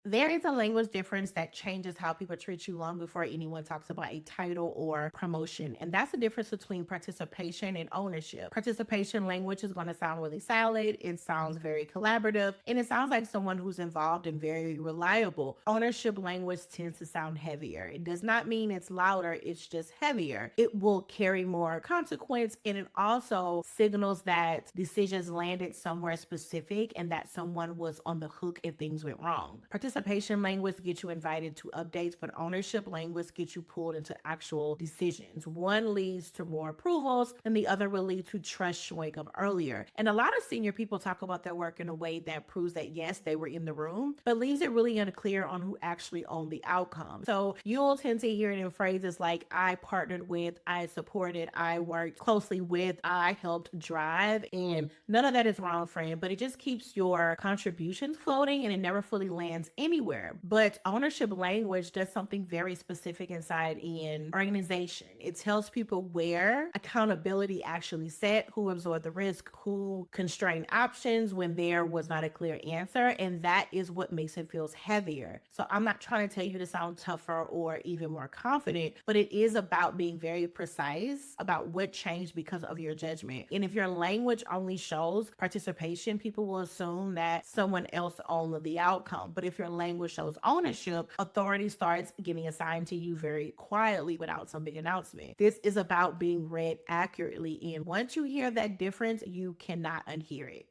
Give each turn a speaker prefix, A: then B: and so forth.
A: There is a language difference that changes how people treat you long before anyone talks about a title or promotion. And that's the difference between participation and ownership. Participation language is going to sound really solid, it sounds very collaborative, and it sounds like someone who's involved and very reliable. Ownership language tends to sound heavier. It does not mean it's louder, it's just heavier. It will carry more consequence, and it also signals that decisions landed somewhere specific and that someone was on the hook if things went wrong. Participation language gets you invited to updates, but ownership language gets you pulled into actual decisions. One leads to more approvals, and the other will lead to trust showing up earlier. And a lot of senior people talk about their work in a way that proves that yes, they were in the room, but leaves it really unclear on who actually owned the outcome. So you'll tend to hear it in phrases like I partnered with, I supported, I worked closely with, I helped drive, and none of that is wrong, friend, but it just keeps your contributions floating and it never fully lands anywhere. But ownership language does something very specific inside an organization. It tells people where accountability actually set, who absorbed the risk, who constrained options when there was not a clear answer, and that is what makes it feels heavier. So I'm not trying to tell you to sound tougher or even more confident, but it is about being very precise about what changed because of your judgment. And if your language only shows participation, people will assume that someone else owned the outcome. But if your language shows ownership, authority starts getting assigned to you very quietly without some big announcement. This is about being read accurately. And once you hear that difference, you cannot unhear it.